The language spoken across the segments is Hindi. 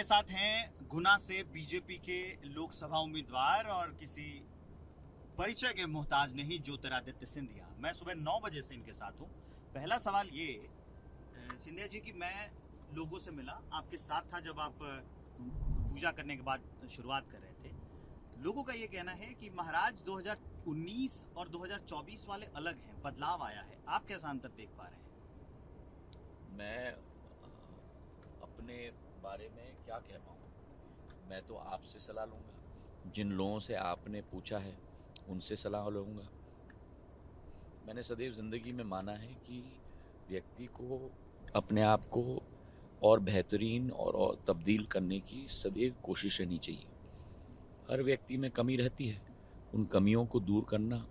साथ हैं गुना से बीजेपी के लोकसभा उम्मीदवार और किसी परिचय के मोहताज नहीं ज्योतिरादित्य सिंधिया। मैं सुबह 9 बजे से इनके साथ हूँ। पहला सवाल ये सिंधिया जी कि मैं लोगों से मिला, आपके साथ था जब आप पूजा करने के बाद शुरुआत कर रहे थे। लोगों का ये कहना है कि महाराज 2019 और 2024 वाले अलग हैं, बदलाव आया है। आप कैसा अंतर देख पा रहे हैं? मैं अपने बारे में क्या कह पाऊँ। मैं तो आपसे सलाह लूँगा, जिन लोगों से आपने पूछा है उनसे सलाह लूँगा। मैंने सदैव ज़िंदगी में माना है कि व्यक्ति को अपने आप को और बेहतरीन और तब्दील करने की सदैव कोशिश रहनी चाहिए। हर व्यक्ति में कमी रहती है, उन कमियों को दूर करना,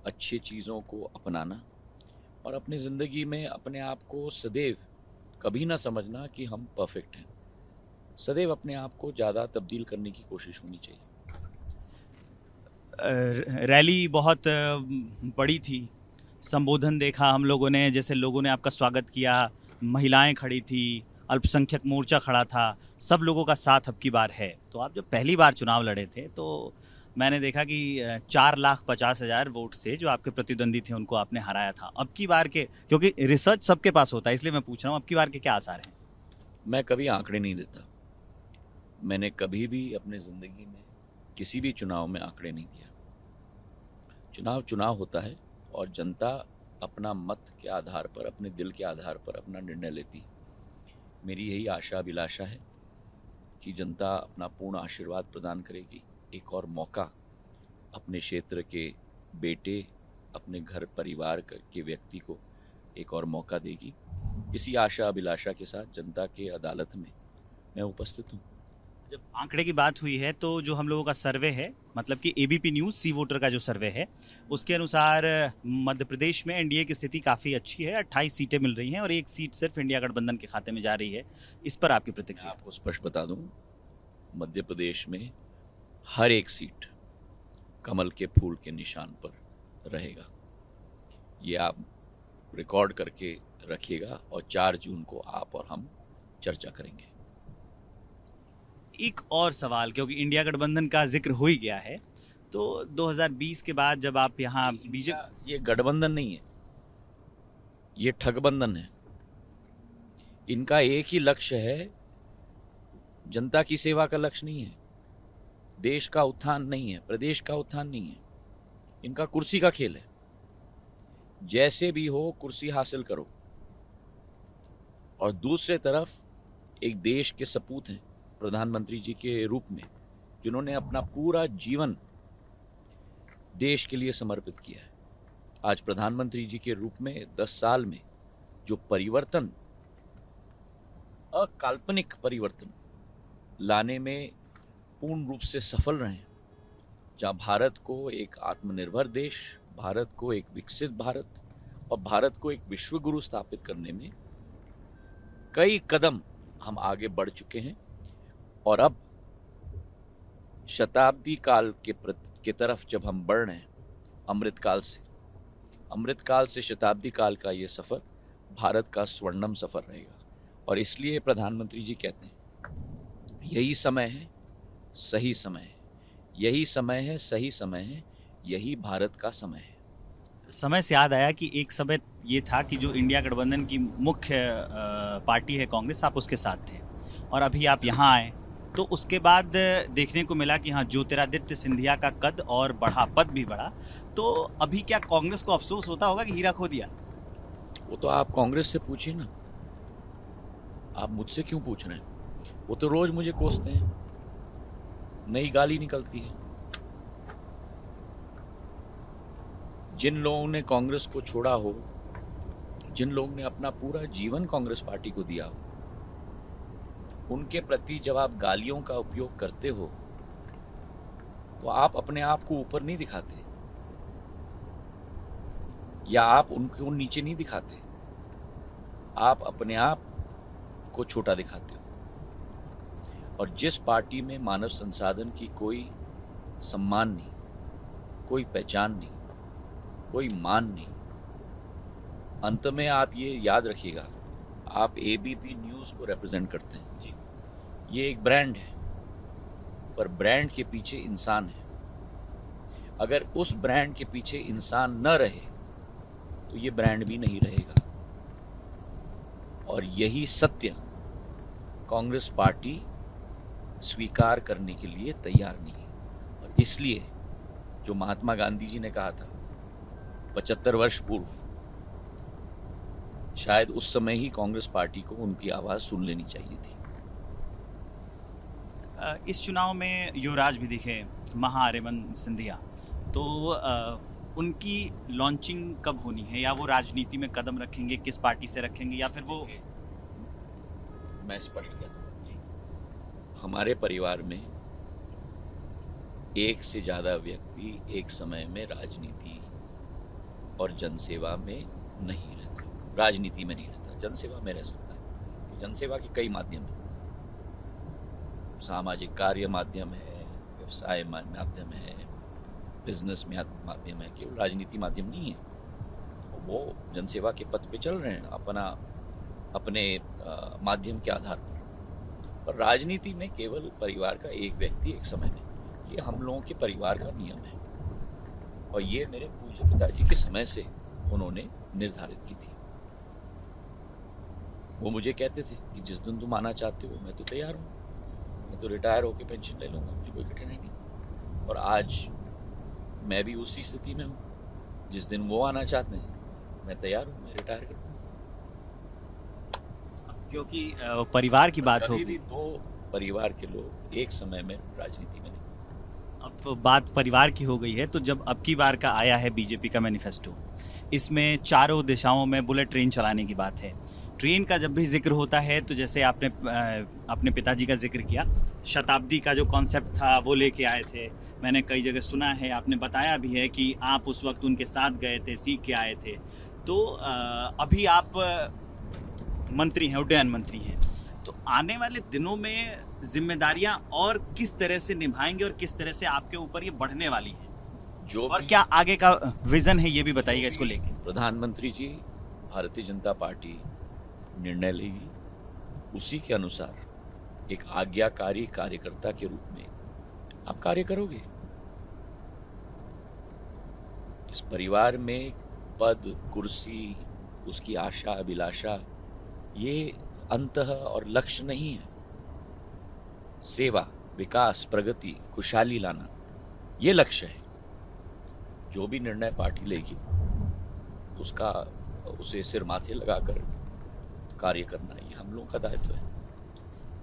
अच्छी चीज़ों को अपनाना और अपनी ज़िंदगी में अपने आप को सदैव कभी ना समझना कि हम परफेक्ट हैं। सदैव अपने आप को ज़्यादा तब्दील करने की कोशिश होनी चाहिए। रैली बहुत बड़ी थी, संबोधन देखा हम लोगों ने, जैसे लोगों ने आपका स्वागत किया, महिलाएं खड़ी थी, अल्पसंख्यक मोर्चा खड़ा था, सब लोगों का साथ अब की बार है। तो आप जब पहली बार चुनाव लड़े थे तो मैंने देखा कि 4,50,000 वोट से जो आपके प्रतिद्वंदी थे उनको आपने हराया था। अब की बार के, क्योंकि रिसर्च सबके पास होता है इसलिए मैं पूछ रहा हूँ, अब की बार के क्या आसार हैं? मैं कभी आंकड़े नहीं देता। मैंने कभी भी अपने ज़िंदगी में किसी भी चुनाव में आंकड़े नहीं दिया। चुनाव होता है और जनता अपना मत के आधार पर, अपने दिल के आधार पर अपना निर्णय लेती है। मेरी यही आशा अभिलाषा है कि जनता अपना पूर्ण आशीर्वाद प्रदान करेगी। एक और मौका अपने क्षेत्र के बेटे, अपने घर परिवार के व्यक्ति को एक और मौका देगी। इसी आशा अभिलाषा के साथ जनता के अदालत में मैं उपस्थित हूँ। जब आंकड़े की बात हुई है तो जो हम लोगों का सर्वे है, मतलब कि एबीपी न्यूज़ सी वोटर का जो सर्वे है, उसके अनुसार मध्य प्रदेश में एनडीए की स्थिति काफ़ी अच्छी है। 28 सीटें मिल रही हैं और एक सीट सिर्फ इंडिया गठबंधन के खाते में जा रही है। इस पर आपकी मैं प्रतिक्रिया? आपको स्पष्ट बता दूं, मध्य प्रदेश में हर एक सीट कमल के फूल के निशान पर रहेगा। ये आप रिकॉर्ड करके रखिएगा और 4 जून को आप और हम चर्चा करेंगे। एक और सवाल, क्योंकि इंडिया गठबंधन का जिक्र हो ही गया है, तो 2020 के बाद जब आप यहाँ बीजेपी, ये गठबंधन नहीं है, ये ठगबंधन है। इनका एक ही लक्ष्य है, जनता की सेवा का लक्ष्य नहीं है, देश का उत्थान नहीं है, प्रदेश का उत्थान नहीं है। इनका कुर्सी का खेल है। जैसे भी हो कुर्सी हासिल करो। और दूसरे तरफ एक देश के सपूत हैं प्रधानमंत्री जी के रूप में, जिन्होंने अपना पूरा जीवन देश के लिए समर्पित किया है। आज प्रधानमंत्री जी के रूप में 10 साल में जो परिवर्तन, अकाल्पनिक परिवर्तन लाने में पूर्ण रूप से सफल रहे हैं, जहाँ भारत को एक आत्मनिर्भर देश, भारत को एक विकसित भारत और भारत को एक विश्व गुरु स्थापित करने में कई कदम हम आगे बढ़ चुके हैं। और अब शताब्दी काल के तरफ जब हम बढ़ रहे हैं, अमृतकाल से शताब्दी काल का ये सफ़र भारत का स्वर्णिम सफ़र रहेगा। और इसलिए प्रधानमंत्री जी कहते हैं यही समय है, सही समय है, यही समय है, सही समय है, यही भारत का समय है। समय से याद आया कि एक समय ये था कि जो इंडिया गठबंधन की मुख्य पार्टी है कांग्रेस, आप उसके साथ थे और अभी आप यहाँ आए तो उसके बाद देखने को मिला कि हाँ, ज्योतिरादित्य सिंधिया का कद और बढ़ा, पद भी बढ़ा। तो अभी क्या कांग्रेस को अफसोस होता होगा कि हीरा खो दिया? वो तो आप कांग्रेस से पूछिए ना, आप मुझसे क्यों पूछ रहे हैं? वो तो रोज मुझे कोसते हैं, नई गाली निकलती है। जिन लोगों ने कांग्रेस को छोड़ा हो, जिन लोगों ने अपना पूरा जीवन कांग्रेस पार्टी को दिया हो, उनके प्रति जब आप गालियों का उपयोग करते हो तो आप अपने आप को ऊपर नहीं दिखाते या आप उनको नीचे नहीं दिखाते, आप अपने आप को छोटा दिखाते हो। और जिस पार्टी में मानव संसाधन की कोई सम्मान नहीं, कोई पहचान नहीं, कोई मान नहीं, अंत में आप ये याद रखिएगा, आप एबीपी न्यूज़ को रिप्रेजेंट करते हैं। जी। ये एक ब्रांड है, पर ब्रांड के पीछे इंसान है। अगर उस ब्रांड के पीछे इंसान न रहे तो ये ब्रांड भी नहीं रहेगा। और यही सत्य कांग्रेस पार्टी स्वीकार करने के लिए तैयार नहीं है। और इसलिए जो महात्मा गांधी जी ने कहा था 75 वर्ष पूर्व, शायद उस समय ही कांग्रेस पार्टी को उनकी आवाज सुन लेनी चाहिए थी। इस चुनाव में युवराज भी दिखे, महाआर्यमन सिंधिया, तो उनकी लॉन्चिंग कब होनी है, या वो राजनीति में कदम रखेंगे, किस पार्टी से रखेंगे, या फिर वो? मैं स्पष्ट कह दूं, हमारे परिवार में एक से ज्यादा व्यक्ति एक समय में राजनीति और जनसेवा में नहीं रहता। राजनीति में नहीं रहता, जनसेवा में रह सकता है। जनसेवा के कई माध्यम हैं, सामाजिक कार्य माध्यम है, व्यवसाय माध्यम है, बिजनेस माध्यम है, केवल राजनीति माध्यम नहीं है। वो जनसेवा के पथ पे चल रहे हैं अपने माध्यम के आधार पर राजनीति में केवल परिवार का एक व्यक्ति एक समय में, ये हम लोगों के परिवार का नियम है। और ये मेरे पूज्य पिताजी के समय से उन्होंने निर्धारित की थी। वो मुझे कहते थे कि जिस दिन तुम आना चाहते हो मैं तो तैयार हूँ, मैं तो रिटायर होकर पेंशन ले लूँगा, मुझे कोई कठिनाई नहीं। और आज मैं भी उसी स्थिति में हूँ, जिस दिन वो आना चाहते हैं मैं तैयार हूँ, मैं रिटायर कर दूँगा। क्योंकि परिवार की बात होगी, भी दो परिवार के लोग एक समय में राजनीति में नहीं। अब बात परिवार की हो गई है, तो जब अब की बार का आया है बीजेपी का मैनिफेस्टो, इसमें चारों दिशाओं में बुलेट ट्रेन चलाने की बात है। ट्रेन का जब भी जिक्र होता है तो जैसे आपने अपने पिताजी का जिक्र किया, शताब्दी का जो कॉन्सेप्ट था वो लेके आए थे। मैंने कई जगह सुना है, आपने बताया भी है कि आप उस वक्त उनके साथ गए थे, सीख के आए थे। तो अभी आप मंत्री हैं, उड्डयन मंत्री हैं, तो आने वाले दिनों में जिम्मेदारियां और किस तरह से निभाएंगे और किस तरह से आपके ऊपर ये बढ़ने वाली है, और क्या आगे का विजन है ये भी बताइएगा इसको लेके। प्रधानमंत्री जी, भारतीय जनता पार्टी निर्णय लेगी, उसी के अनुसार एक आज्ञाकारी कार्यकर्ता के रूप में आप कार्य करोगे। इस परिवार में पद, कुर्सी, उसकी आशा अभिलाषा, ये अंतः और लक्ष्य नहीं है। सेवा, विकास, प्रगति, खुशहाली लाना, ये लक्ष्य है। जो भी निर्णय पार्टी लेगी उसे सिर माथे लगाकर कार्य करना, ये हम लोगों का दायित्व है।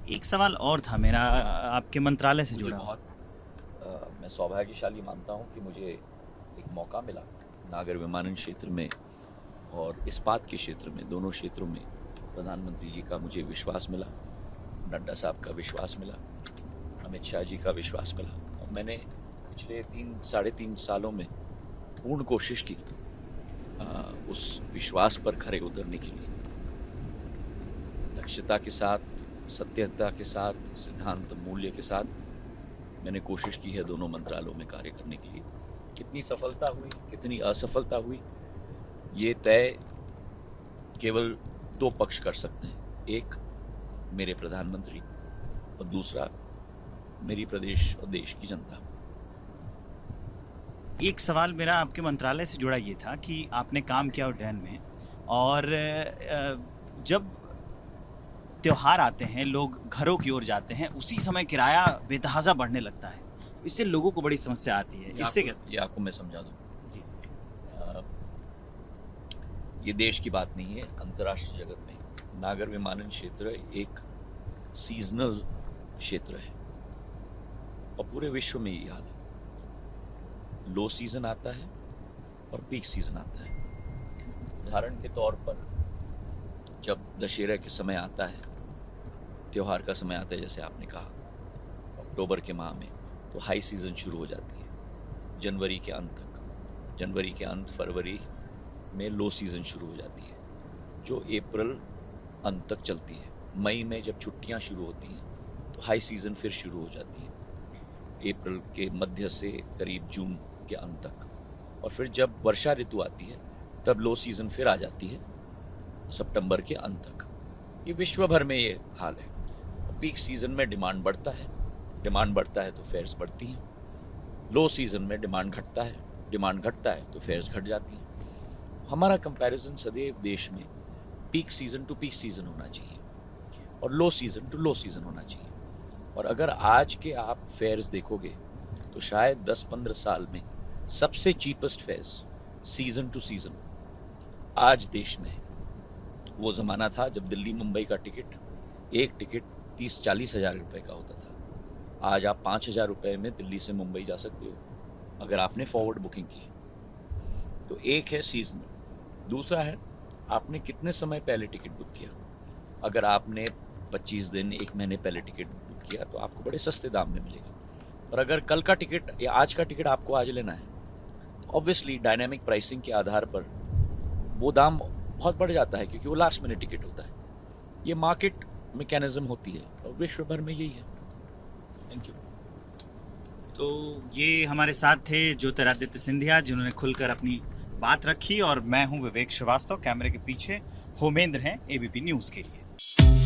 एक सवाल और था मेरा आपके मंत्रालय से जुड़ा। मैं सौभाग्यशाली मानता हूँ कि मुझे एक मौका मिला नागर विमानन क्षेत्र में और इस्पात के क्षेत्र में, दोनों क्षेत्रों में प्रधानमंत्री जी का मुझे विश्वास मिला, नड्डा साहब का विश्वास मिला, अमित शाह जी का विश्वास मिला। और मैंने पिछले 3-3.5 सालों में पूर्ण कोशिश की उस विश्वास पर खरे उतरने के लिए, दक्षता के साथ, सत्यता के साथ, सिद्धांत मूल्य के साथ मैंने कोशिश की है दोनों मंत्रालयों में कार्य करने के लिए। कितनी सफलता हुई, कितनी असफलता हुई, ये तय केवल 2 पक्ष कर सकते हैं। एक मेरे प्रधानमंत्री और दूसरा मेरी प्रदेश और देश की जनता। एक सवाल मेरा आपके मंत्रालय से जुड़ा ये था कि आपने काम किया उड्डयन में, और जब त्योहार आते हैं, लोग घरों की ओर जाते हैं, उसी समय किराया बेतहाशा बढ़ने लगता है। इससे लोगों को बड़ी समस्या आती है। इससे कैसे? ये आपको मैं समझा दूं जी। ये देश की बात नहीं है, अंतर्राष्ट्रीय जगत में नागर विमानन क्षेत्र एक सीजनल क्षेत्र है और पूरे विश्व में ये हाल है। लो सीजन आता है और पीक सीजन आता है। उदाहरण के तौर पर जब दशहरा के समय आता है, त्योहार का समय आता है, जैसे आपने कहा अक्टूबर के माह में, तो हाई सीजन शुरू हो जाती है जनवरी के अंत तक। जनवरी के अंत, फरवरी में लो सीजन शुरू हो जाती है, जो अप्रैल अंत तक चलती है। मई में जब छुट्टियां शुरू होती हैं तो हाई सीजन फिर शुरू हो जाती है अप्रैल के मध्य से करीब जून के अंत तक। और फिर जब वर्षा ऋतु आती है तब लो सीजन फिर आ जाती है सितंबर के अंत तक। ये विश्व भर में ये हाल है। पीक सीजन में डिमांड बढ़ता है, डिमांड बढ़ता है तो फेयर्स बढ़ती हैं। लो सीजन में डिमांड घटता है, डिमांड घटता है तो फेयर्स घट जाती हैं। हमारा कंपैरिजन सदैव देश में peak season two peak season होना चाहिए और लो सीजन टू लो सीजन होना चाहिए। और अगर आज के आप फेयर्स देखोगे तो शायद 10-15 साल में सबसे cheapest fares season to season आज देश में है। वो ज़माना था जब दिल्ली मुंबई का टिकट, एक टिकट 30-40 हज़ार रुपये का होता था। आज आप 5,000 रुपये में दिल्ली से मुंबई जा सकते हो अगर आपने फॉरवर्ड बुकिंग की। तो एक है सीजन, दूसरा है आपने कितने समय पहले टिकट बुक किया। अगर आपने 25 दिन 1 महीने पहले टिकट बुक किया तो आपको बड़े सस्ते दाम में मिलेगा। पर अगर कल का टिकट या आज का टिकट आपको आज लेना है तो ऑब्वियसली डायनामिक प्राइसिंग के आधार पर वो दाम बहुत बढ़ जाता है, क्योंकि वो लास्ट मिनट टिकट होता है। ये मार्केट मैकेनिज्म होती है और विश्व भर में यही है। Thank you. तो ये हमारे साथ थे ज्योतिरादित्य सिंधिया, जिन्होंने खुलकर अपनी बात रखी, और मैं हूं विवेक श्रीवास्तव। कैमरे के पीछे होमेंद्र हैं एबीपी न्यूज़ के लिए।